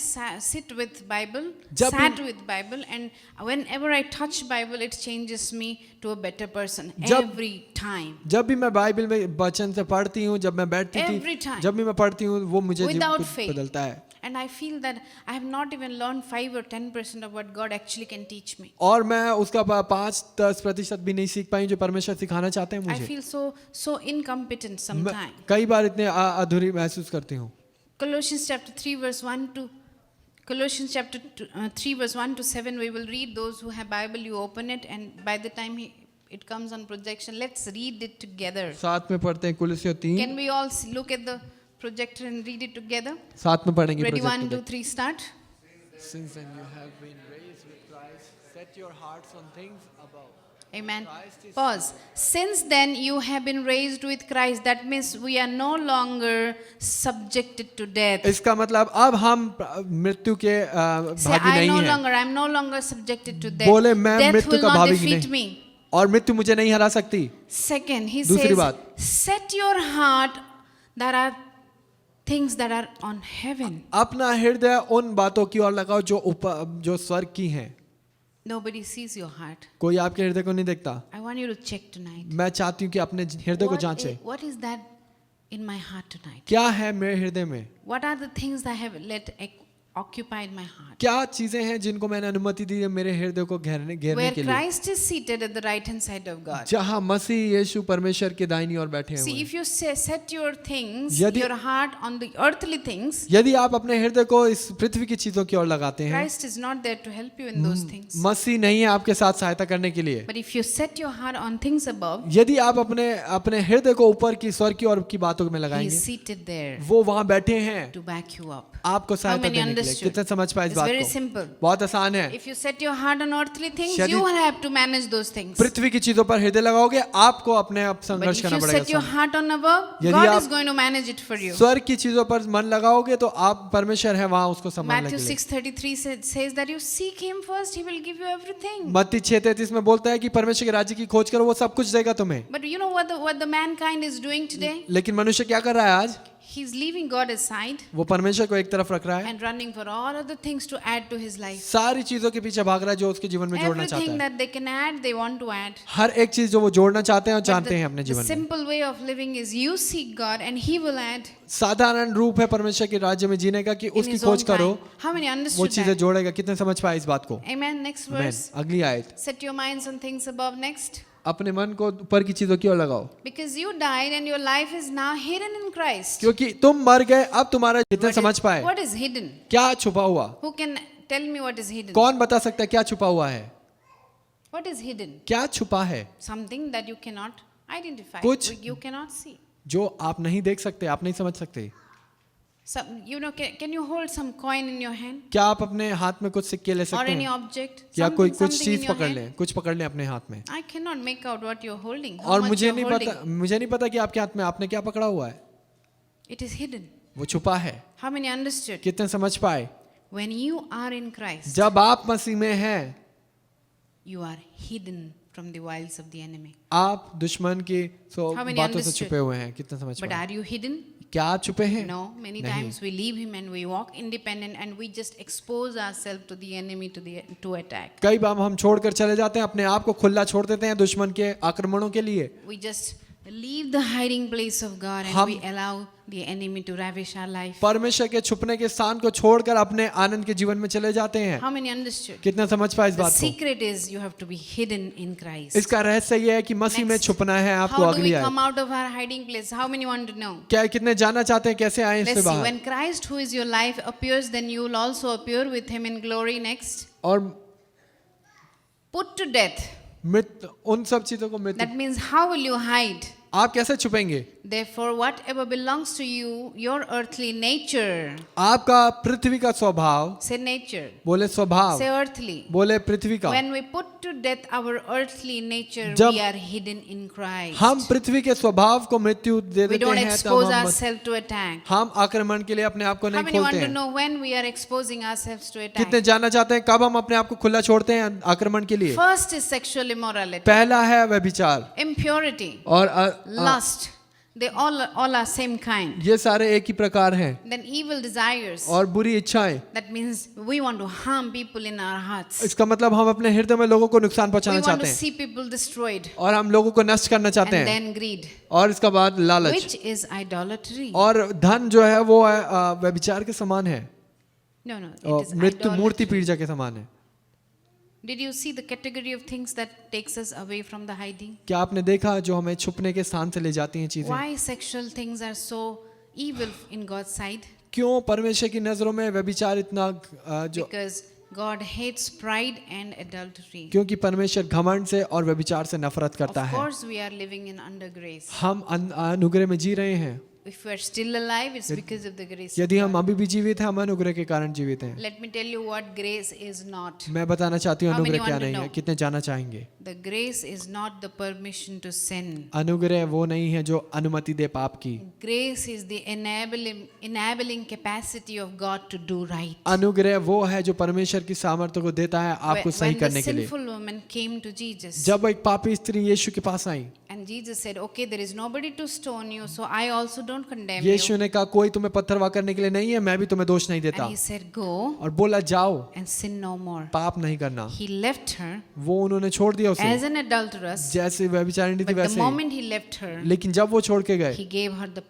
sit with Bible, जब भी- sat with Bible, and whenever I touch Bible, it changes me to a better person. जब- Every time. जब भी मैं बाइबल में वचन से पढ़ती हूँ, जब मैं बैठती Every थी, time. जब भी मैं पढ़ती हूँ वो मुझे Without कुछ fail. बदलता है। And I feel that I have not even learned 5 or 10% of what God actually can teach me. और मैं उसका 5-10% भी नहीं सीख पाई जो परमेश्वर सिखाना चाहते हैं I मुझे। feel so incompetent मैं sometimes. कई बार इतने अधूरी महसूस करती हूँ। Colossians chapter 3 verse 1 to Colossians chapter 3 verse 1 to 7, we will read. Those who have Bible, you open it, and by the time it comes on projection, let's read it together. साथ में पढ़ते हैं कुलिस्तियों 3, Can we all look at the projector and read it together? साथ में पढ़ेंगे। Ready, 1, project 2, 3, start. Since then you have been raised with Christ, set your hearts on things above. Amen. Pause. Since then you have been raised with Christ. That means we are no longer subjected to death. इसका मतलब अब हम मृत्यु के Say, भागी नहीं हैं। I'm no longer subjected to death. बोले मैं Death मृत्यु will का not भागी defeat नहीं, me. और मृत्यु मुझे नहीं हरा सकती। Second, he दूसरी says, बात। set your heart that are things that are on heaven. अपना हृदय उन बातों की ओर लगाओ जो स्वर्ग की हैं। Nobody sees your heart. कोई आपके हृदय को नहीं देखता। I want you to check tonight. मैं चाहती हूँ कि अपने हृदय को जांचें। What is that in my heart tonight? क्या है मेरे हृदय में? What are the things that have occupied my heart? क्या चीजें हैं जिनको मैंने अनुमति दी है मेरे हृदय को घेरने Where के लिए? Christ is seated at the right hand side of God. जहाँ मसीह यीशु परमेश्वर के दाहिनी ओर बैठे हुए See, हैं। if you set your things, यदि- your heart on the earthly things, यदि आप अपने हृदय को इस पृथ्वी की चीजों की ओर लगाते हैं, Christ is not there to help you in those things. मसीह नहीं है आपके साथ सहायता करने के लिए। But if you set your heart on things above, यदि आप अपने हृदय को ऊपर की स्वर्ग की ओर की बातों में He is लगाएंगे, seated there वो वहां बैठे हैं to back you up. आपको How सहायता many देने के लिए। understood? कितने समझ पाए इस It's बात very को? simple. बहुत आसान है. If you set your heart on earthly things, यदि- you will have to manage those things. पृथ्वी की चीजों पर हृदय लगाओगे, आपको अपने आप But संघर्ष if करना you set your पड़ेगा. heart on above, यदि God आप is going to manage it for you. स्वर्ग की चीजों पर मन लगाओगे तो आप परमेश्वर है वहां उसको संभालने Matthew के लिए. 6:33 says that you seek Him first, He will give you everything. मत्ती 6:33 में बोलता है कि परमेश्वर के राज्य की खोज करो, वो सब कुछ देगा तुम्हें. But you know what the mankind is doing today? लेकिन मनुष्य क्या कर रहा है आज? He's leaving God aside वो परमेश्वर को एक तरफ रख रहा है, and running for all other things to add to his life. सारी चीजों के पीछे भाग रहा है जो उसके जीवन में जोड़ना चाहता Everything है. that they can add, they want to add. हर एक चीज जो वो जोड़ना चाहते हैं और But जानते हैं अपने the जीवन में. simple way of living is you seek God and He will add साधारण रूप है परमेश्वर के राज्य में जीने का कि in उसकी His खोज own करो, time. How many वो understood चीजें that? जोड़ेगा. कितने समझ पाए इस बात को? Amen. Next Amen. verse. अगली आयत. Set your minds on things above next. अपने मन को ऊपर की चीजों की ओर लगाओ, Because you died and your life is now hidden in Christ. क्योंकि तुम मर गए, अब तुम्हारा. कितने समझ पाए? What is hidden? क्या छुपा हुआ? Who can tell me what is hidden? कौन बता सकता है क्या छुपा हुआ है? What is hidden? क्या छुपा है? Something that you cannot identify. कुछ- You cannot see. जो आप नहीं देख सकते, आप नहीं समझ सकते. Can you hold some coin in your hand? क्या आप अपने हाथ में कुछ सिक्के ले Or सकते any हैं? object? या कोई Something कुछ in चीज your पकड़ hand? लें, कुछ पकड़ लें अपने हाथ में. I cannot make out what you're holding. How और much मुझे you're नहीं holding. पता, मुझे नहीं पता कि आपके हाथ में आपने क्या पकड़ा हुआ है. It is hidden. वो छुपा है. How many understood? कितने समझ पाए? When you are in Christ, जब आप मसीह में हैं, you are hidden from the wiles of the enemy. आप दुश्मन की How many बातों से understood? छुपे हुए हैं. कितने समझ But पाए? are you hidden? क्या आप छुपे हैं? No. Many नहीं. times we leave Him and we walk independent and we just expose ourselves to the enemy to attack. कई बार हम छोड़कर चले जाते हैं, अपने आप को खुला छोड़ देते हैं दुश्मन के आक्रमणों के लिए. We just leave the hiding place of God and हम- we allow the enemy to ravish our life. परमेश्वर के छुपने के स्थान को छोड़कर अपने आनंद के जीवन में चले जाते हैं. How many understood? कितना समझ पाए इस The बात को? secret is you have to be hidden in Christ. इसका रहस्य ये है कि मसीह में Next. छुपना है आपको. How do we अगली come आयत. out of our hiding place? How many want to know? क्या कितने जानना चाहते हैं कैसे आए इससे Let's see. बाहर? When Christ, who is your life, appears, then you will also appear with Him in glory. Next. और Put to death. मृत्यु, उन सब चीजों को That मृत्यु. means how will you hide? आप कैसे छुपेंगे? Therefore, whatever belongs to you, your earthly nature. आपका पृथ्वी का स्वभाव. Say nature. बोले स्वभाव. Say earthly. बोले पृथ्वी का. When we put to death our earthly nature, जब we are hidden in Christ. हम पृथ्वी के स्वभाव को मृत्यु दे We देते don't हैं, तब expose हम ourselves to attack. हम आक्रमण के लिए अपने आप को How नहीं many want खोलते to हैं. know when we are exposing ourselves to attack? कितने जानना चाहते हैं कब हम अपने आप को खुला छोड़ते हैं आक्रमण के लिए? First is sexual immorality, पहला है व्यभिचार impurity, और lust. They all are same kind. ये सारे एक ही प्रकार हैं. Then evil desires. और बुरी इच्छाएं. That means we want to harm people in our hearts. इसका मतलब हम अपने हृदय में लोगों को नुकसान We पहुंचाना want to चाहते हैं see people destroyed. और हम लोगों को नष्ट करना चाहते And हैं. then greed, और इसका बाद लालच. which is idolatry. और धन जो है वो है व्यभिचार के समान है. No, it और is मृत्यु मूर्ति idolatry. पूजा के समान है. Did you see the category of things that takes us away from the hiding? क्या आपने देखा जो हमें छुपने के स्थान से ले जाती हैं चीजें? Why sexual things are so evil in God's sight? क्यों परमेश्वर की नजरों में व्यभिचार इतना जो? Because God hates pride and adultery. क्योंकि परमेश्वर घमंड से और व्यभिचार से नफरत करता Of है. course, we are living in under grace. हम अनुग्रह में जी रहे हैं. If we are still alive, it's because of the grace. of यदि हम God. अभी भी जीवित हैं, हम अनुग्रह के कारण जीवित हैं. Let me tell you what grace is not. मैं बताना चाहती हूँ How many अनुग्रह क्या want to नहीं है. know? कितने जानना चाहेंगे? The grace is not the permission to sin. अनुग्रह वो नहीं है जो अनुमति दे पाप की. Grace is the enabling capacity of God to do right. अनुग्रह वो है जो परमेश्वर की सामर्थ्य को देता है आपको सही When the करने के लिए. sinful woman came to Jesus, जब एक पापी स्त्री यीशु के पास आई, and Jesus said, "Okay, there is nobody to stone you, so I also don't condemn Yeshu you." ने कहा कोई तुम्हें पत्थरवाह करने के लिए नहीं है, मैं भी तुम्हें दोष नहीं देता. And he said, "Go और बोला जाओ, and sin no more." पाप नहीं करना. He left her वो उन्होंने छोड़ दिया उसे. as an adulteress, जैसे व्यभिचारिणी थी but the वैसे ही. moment he left her, लेकिन जब वो छोड़ के गए, he gave her the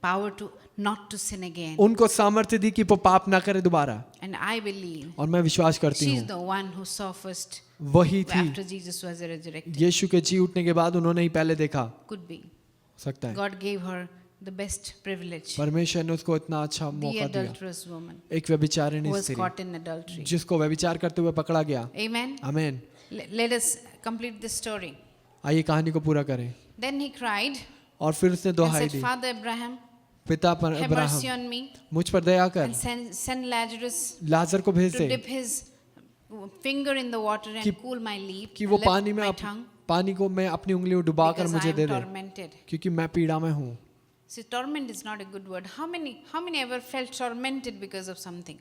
power to not to sin again. उनको सामर्थ्य दी कि वो पाप ना करे दोबारा. And I believe और मैं विश्वास करती she's हूँ the one who saw first वही थी. after Jesus was resurrected. यीशु के जी उठने के बाद उन्होंने ही पहले देखा. Could be. हो सकता है God gave her the best privilege. परमेश्वर ने उसको इतना अच्छा The मौका दिया. adulterous woman एक व्यभिचारिणी who was स्त्री caught in adultery. जिसको व्यभिचार करते हुए पकड़ा गया. Amen. आमीन. Let us complete this story. आइए कहानी को पूरा करें. Then he cried और फिर उसने and Duhai said, the. "Father Abraham, पिता पर have Abraham, mercy on me मुझ पर दया कर, and send Lazarus लाजर को भेज to they dip his finger in the water and कि- cool my lip, कि वो lips, पानी में my tongue, पानी को मैं अपनी उंगलियों डुबा कर because I मुझे am दे दे, tormented. क्योंकि मैं पीड़ा में हूँ। See, torment is not a good word. How many ever felt tormented because of something?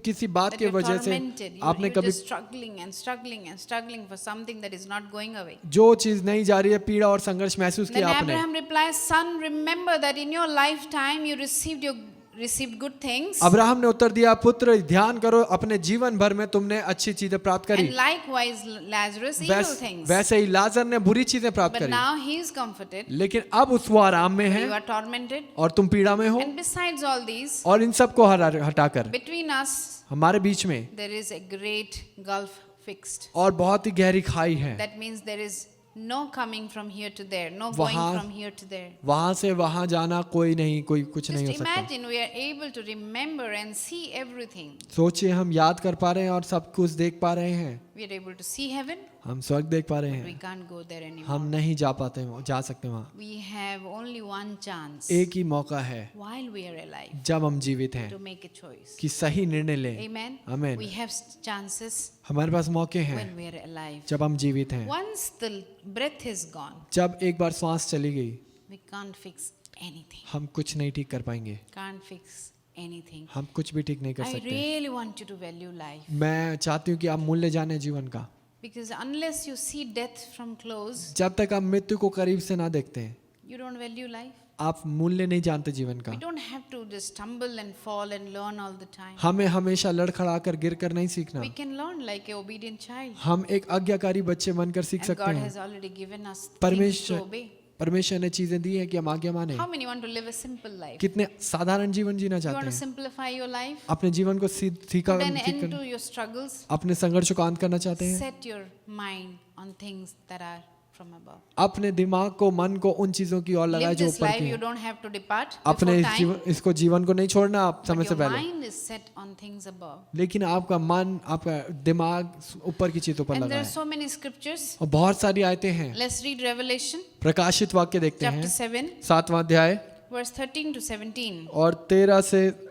किसी बात That के you're वजह से tormented. आपने You're कभी just struggling and struggling and struggling for something that is not going away. जो चीज नहीं जा रही है, पीड़ा और संघर्ष महसूस Then किया आपने। Abraham replies, son, remember that in your lifetime you received good things. Abraham ने उत्तर दिया, पुत्र ध्यान करो, अपने जीवन भर में तुमने अच्छी चीजें प्राप्त करी, And likewise Lazarus evil things. वैसे ही लाजर ने बुरी चीजें प्राप्त But करी, now he is comforted. लेकिन अब उस वो आराम में You है are tormented. और तुम पीड़ा में हो। And besides all these, और इन सब को हटाकर between us हमारे बीच में there is a great gulf fixed. और बहुत ही गहरी खाई है, That means there is no coming from here to there, no going वहाँ- from here to there. वहां से वहां जाना कोई नहीं, कोई कुछ नहीं हो Just सकता। imagine we are able to remember and see everything. सोचिए हम याद कर पा रहे हैं और सब कुछ देख पा रहे हैं, We are able to see heaven, हम स्वर्ग देख पा रहे we हैं, can't go there anymore. हम नहीं जा पाते, जा सकते वहाँ। We have only one chance एक ही मौका है while we are alive जब हम जीवित हैं to make a choice. कि सही निर्णय लें। Amen. Amen. We have chances हमारे पास मौके हैं when we are alive. जब हम जीवित हैं। Once the breath is gone, जब एक बार सांस चली गई, we can't fix anything. हम कुछ नहीं ठीक कर पाएंगे, Can't fix anything. हम कुछ भी ठीक नहीं कर I सकते। really want you to value life. मैं चाहती हूँ कि आप मूल्य जाने जीवन का। Because unless you see death from close, जब तक आप मृत्यु को करीब से ना देखते हैं, you don't value life. आप मूल्य नहीं जानते जीवन का। We don't have to just stumble and fall and learn all the time. हमें हमेशा लड़खड़ा कर गिर कर नहीं सीखना, We can learn like an obedient child. हम एक आज्ञाकारी बच्चे बनकर सीख And सकते God हैं। has already given us things to परमेश्वर obey. परमेश्वर ने चीजें दी हैं कि हम आज्ञा माने। How many want to live a simple life? कितने साधारण जीवन जीना You चाहते want to हैं, simplify your life? अपने जीवन को Put an end to your struggles? अपने संघर्ष को अंत करना चाहते हैं, Set your mind on things that are from above. अपने दिमाग को मन को उन चीजों की ओर लगाए Live जो this ऊपर life, की you हैं। don't have to depart अपने before time. इसको जीवन को नहीं छोड़ना आप समय But से your पहले, mind is set on things above. लेकिन आपका मन आपका दिमाग ऊपर की चीजों पर And लगा there are है। so many scriptures. और बहुत सारी आयतें हैं। Let's read Revelation प्रकाशित वाक्य देखते chapter हैं, 7, 7वां अध्याय verse 13 to 17. और 13 से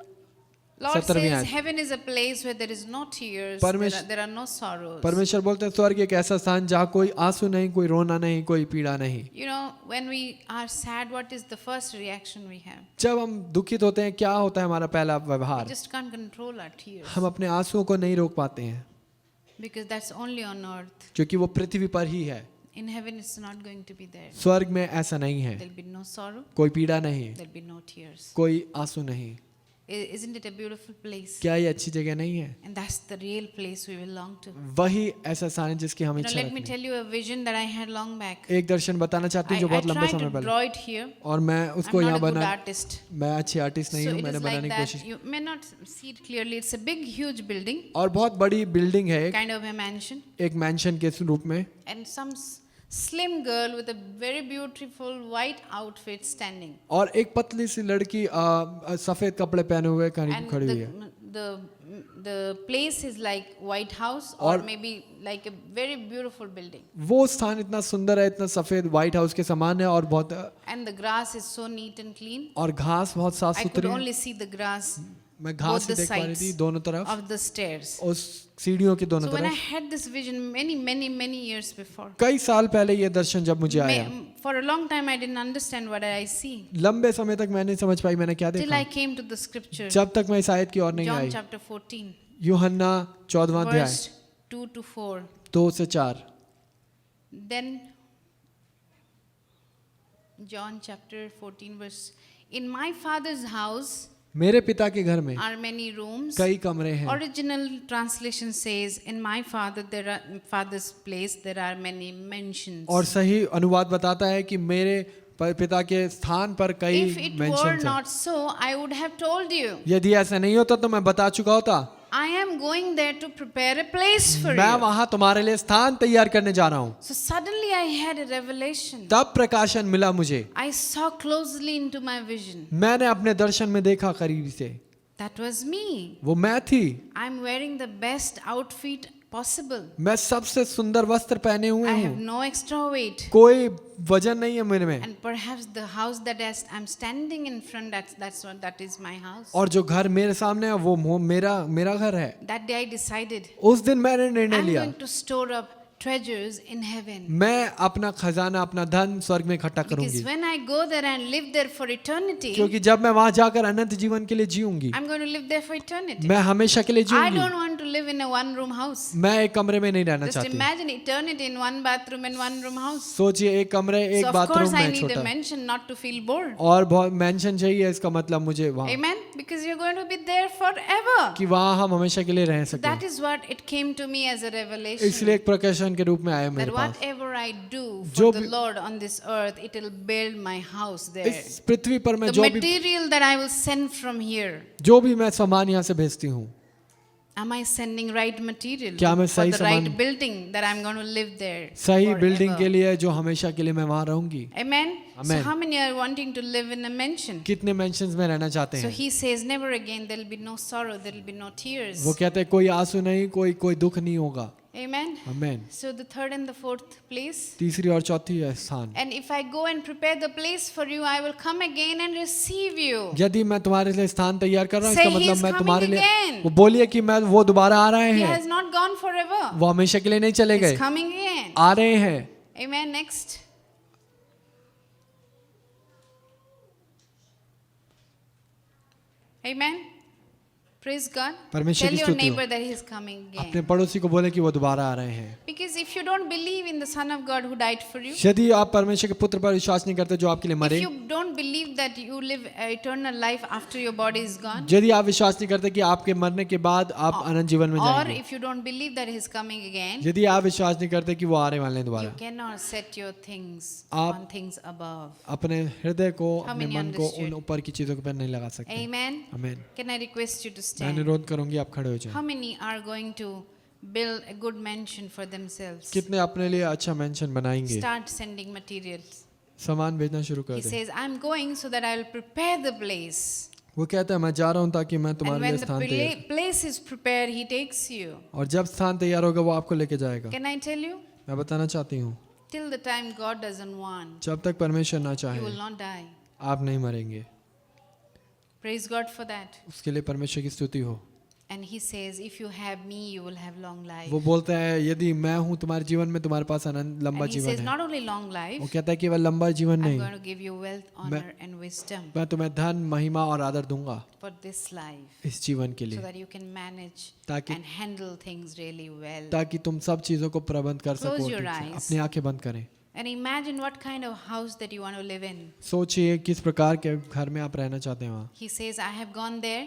Lord 17वीं says, आयत। heaven is a place where there is no tears, there are no sorrows. परमेश्वर बोलते हैं स्वर्ग एक ऐसा स्थान जहाँ कोई आंसू नहीं, कोई रोना नहीं, कोई पीड़ा नहीं। You know, when we are sad, what is the first reaction we have? जब हम दुखित होते हैं, क्या होता है हमारा पहला We व्यवहार? just can't control our tears हम अपने आंसुओं को नहीं रोक पाते हैं, because that's only on earth. क्योंकि वो पृथ्वी पर ही है। In heaven, it's not going to be there. स्वर्ग में ऐसा नहीं है, There'll be no sorrow, कोई पीड़ा नहीं, there'll be no tears. कोई आंसू नहीं। Isn't it a beautiful place? क्या ये अच्छी जगह नहीं है? And that's the real place we belong to. वही ऐसा स्थान है जिसकी हम You know, इच्छा let me रखते tell you a vision that I had long back. हैं। एक दर्शन बताना चाहती हूँ जो I बहुत लंबे tried समय to पहले, draw it here. और मैं I'm उसको not यहाँ a good बना, artist. मैं अच्छी आर्टिस्ट नहीं So हूँ, it मैंने is like बनाने की that. कोशिश। You may not see it clearly. It's a big, huge building, और बहुत बड़ी बिल्डिंग है, kind of a mansion, एक मैंशन के रूप में, and some slim girl with a very beautiful white outfit standing. और एक पतली सी लड़की सफेद कपड़े पहने हुए And खड़ी हुई है। the place is like White House or और- maybe like a very beautiful building. वो स्थान इतना सुंदर है, इतना सफेद व्हाइट हाउस के समान है, और बहुत, And the grass is so neat and clean. और घास बहुत साफ I could सुथरी है। only see the grass मैं both घास ही the देख पा रही थी sides दोनों तरफ, of the stairs. उस सीढ़ियों की दोनों So when I तरफ। had this vision many years before, कई साल पहले ये दर्शन जब मुझे आया, for a long time I didn't understand what I see लंबे समय तक मैं नहीं समझ पाई मैंने क्या till देखा, I came to the scripture, जब तक मैं इस आयत की ओर नहीं John आई। chapter 14, यूहन्ना 14वां अध्याय verse 2 to 4. 2 से 4। Then John chapter 14 verse, in my father's house मेरे पिता के घर में are many rooms. कई कमरे हैं। Original translation says, in my father's place there are many mansions. और सही अनुवाद बताता है कि मेरे पिता के स्थान पर If कई it were मेंशन्स हैं। not so, I would have told you. यदि ऐसा नहीं होता तो मैं बता चुका होता। I am going there to prepare a place for मैं you. वहां तुम्हारे लिए स्थान तैयार करने जा रहा हूँ। So suddenly I had a revelation. तब प्रकाशन मिला मुझे, I saw closely into my vision. मैंने अपने दर्शन में देखा करीब से, That was me. वो मैं थी। I'm wearing the best outfit possible. मैं सबसे सुंदर वस्त्र पहने हुए I have हूँ, no extra weight. कोई वजन नहीं है मेरे में, And perhaps the house that I'm standing in front, that is my house. और जो घर मेरे सामने है वो मेरा घर है। That day I decided उस दिन मैंने निर्णय I'm लिया, going to store up treasures in heaven. मैं अपना खजाना, अपना धन स्वर्ग में इकट्ठा Because करूंगी, when I go there and live there for eternity, क्योंकि जब मैं वहां जाकर अनंत जीवन के लिए जीऊंगी, I'm going to live there for eternity. मैं हमेशा के लिए I जीऊंगी। don't want to live in a one-room house. मैं एक कमरे में नहीं रहना Just चाहती। imagine eternity in one bathroom and one-room house. सोचिए एक कमरे, एक So of course bathroom I में need a छोटा, mansion not to feel bored. और बहुत मेंशन चाहिए, इसका मतलब मुझे वहाँ Amen? Because you're going to be there forever. कि वहाँ हम हमेशा के लिए रह सकें। That is what it came to me as a revelation. इसलिए एक प्रकाशन के रूप में आया मेरे That pass. whatever I do जो for the भी- Lord on this earth, it will build my house there. इस पृथ्वी पर मैं The material that I will send from here, जो भी मैं सामान यहाँ से भेजती हूँ, am I sending right material क्या मैं for सही the right सामान- building that I'm going to live there सही forever? बिल्डिंग के लिए जो हमेशा के लिए मैं वहाँ रहूंगी। Amen? So Amen. how many are wanting to live in a mansion? कितने मेंशंस में रहना चाहते So हैं? he says, never again, there will be no sorrow, there will be no tears. वो कहते हैं कोई आंसू नहीं, कोई दुख नहीं होगा। Amen? Amen. So the third and the fourth place. तीसरी और चौथी है स्थान। And if I go and prepare the place for you, I will come again and receive you. यदि मैं तुम्हारे लिए स्थान तैयार कर रहा हूँ, Say इसका he मतलब is मैं coming तुम्हारे लिए, again. वो बोलिए कि मैं वो दोबारा आ रहे He हैं, has not gone forever. वो हमेशा के लिए नहीं चले He's गए, coming again. आ रहे हैं। Amen. Next. Amen. Praise God. परमेश्वर Tell की your स्तुति हो। neighbor that he is coming अपने again. पड़ोसी को बोले कि वो दोबारा आ रहे हैं। Because if you don't believe in the Son of God who died for you, यदि आप परमेश्वर के पुत्र पर विश्वास नहीं करते जो आपके लिए मरे, if you don't believe that you live eternal life after your body is gone, यदि आप विश्वास नहीं करते कि आपके मरने के बाद आप अनंत जीवन में or जाएंगे, if you don't believe that he is coming again, यदि आप विश्वास नहीं करते कि वो आने वाले हैं you दोबारा, cannot set your things आप- on things above. अपने हृदय को, How अपने many मन को understood? उन ऊपर की चीजों पर नहीं लगा सकते। Amen. Amen. Can I request you to मैं stand? अनुरोध करूंगी आप खड़े हो How जाएं। many are going to build a good mansion for themselves? कितने अपने लिए अच्छा मेंशन बनाएंगे? Start sending materials. सामान भेजना शुरू कर He दें। says, I'm going so that I will prepare the place. वो कहता है मैं जा रहा हूँ ताकि मैं And तुम्हारे लिए when the स्थान तैयार, place is prepared, he takes you. और जब स्थान तैयार होगा वो आपको लेके जाएगा। Can I tell you? मैं बताना चाहती हूँ, Till the time God doesn't want, जब तक परमेश्वर ना you चाहे will not die. आप नहीं मरेंगे। Praise God for that. उसके लिए परमेश्वर की स्तुति हो। And he says, if you have me, you will have long life. वो बोलता है यदि मैं हूँ तुम्हारे जीवन में, तुम्हारे पास अनंत लंबा And he जीवन says, है। not only long वो life, कहता है केवल लंबा जीवन I'm नहीं, going to give you wealth, honor, and wisdom मैं तुम्हें धन, महिमा और आदर दूंगा for this life, इस जीवन के so लिए, that you can manage ताकि and handle things really well. ताकि तुम सब चीजों को प्रबंध कर Close सको। your ठीक से। eyes. अपनी आंखें बंद करें। And imagine what kind of house that you want to live in. सोचिए किस प्रकार के घर में आप रहना चाहते हैं वहाँ। He says, I have gone there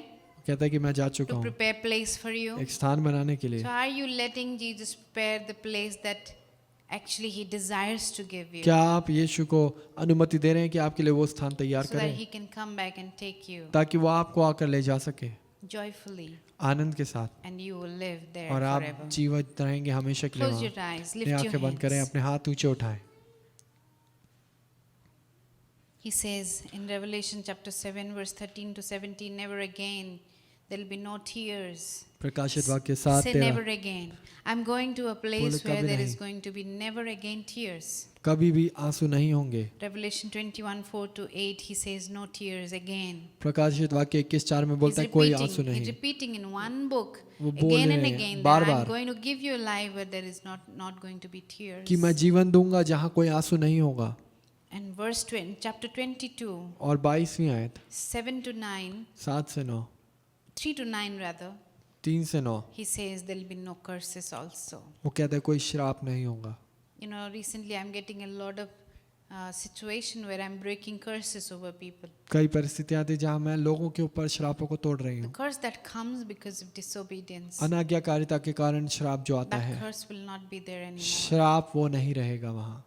कहता है कि मैं जा चुका to हूँ prepare place for you. एक स्थान बनाने के लिए। So are you letting Jesus prepare the place that actually he desires to give you, क्या आप यीशु को अनुमति दे रहे हैं कि आपके लिए वो स्थान तैयार so that करें he can come back and take you ताकि वो आपको आकर ले जा सके joyfully, आनंद के साथ, and you will live there और आप forever. जीवित रहेंगे हमेशा के लिए Close वहाँ। your eyes, अपनी lift your आंखें बंद करें, hands. अपने हाथ ऊंचे उठाएं। He says in Revelation chapter 7 verse 13 to 17, never again there will be no tears. प्रकाशित वाक्य 7 Say 13। never again. I'm going to a place बोले where कभी there is नहीं। going to be never again tears. कभी भी आंसू नहीं होंगे। Revelation 21 4 to 8, he says no tears again. प्रकाशित वाक्य 21:4 में He's बोलता है कोई आंसू repeating, he's नहीं। repeating in one book वो बोल again and रहे हैं again that बार-बार I'm going to give you a life where there is not going to be tears. कि मैं जीवन दूंगा जहाँ कोई आंसू नहीं होगा। And verse 20, chapter 22, और 22वीं आयत 7 to 9, 7 से 9, 3 to 9 rather, 3 से 9, he says there will be no curses also. वो कहता है कोई श्राप नहीं होगा। You know, recently I'm getting a lot of situation where I'm breaking curses over people. कई परिस्थितियां आती जहाँ मैं लोगों के ऊपर श्रापों को तोड़ रही The हूँ। curse that comes because of disobedience, अनाज्ञाकारिता के कारण श्राप जो आता that है, curse will not be there anymore. श्राप वो नहीं रहेगा वहाँ।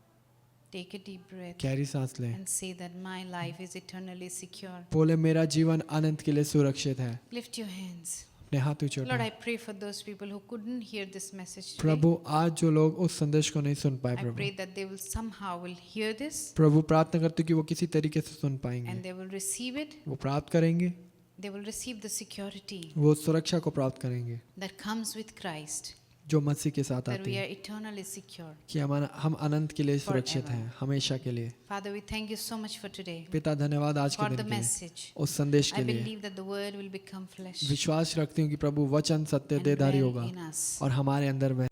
Take a deep breath गहरी सांस लें, and say that my life is eternally secure. बोले मेरा जीवन अनंत के लिए सुरक्षित है। Lift your hands. अपने हाथ ऊंचे Lord, उठाएं। I pray for those people who couldn't hear this message today. प्रभु आज जो लोग उस संदेश को नहीं सुन पाए, I Prabhu pray that they will somehow will hear this प्रभु प्रार्थना करते कि वो किसी तरीके से सुन and पाएंगे, they will receive it. वो प्राप्त करेंगे, They will receive the security वो सुरक्षा को प्राप्त करेंगे that comes with Christ. जो मसीह के साथ that आती we है, are eternally secure. कि हम अनंत के लिए सुरक्षित हैं, हमेशा के लिए। Father, we thank you so much for today, पिता धन्यवाद आज के for the दिन के लिए, message. उस संदेश I के लिए। believe that the word will become flesh विश्वास रखती हूँ कि प्रभु वचन सत्य and देहधारी dwell होगा in us. और हमारे अंदर में।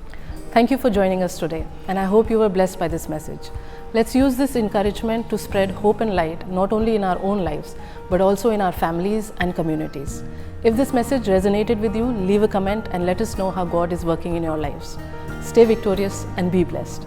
Thank you for joining us today, and I hope you were blessed by this message. Let's use this encouragement to spread hope and light not only in our own lives but also in our families and communities. If this message resonated with you, leave a comment and let us know how God is working in your lives. Stay victorious and be blessed.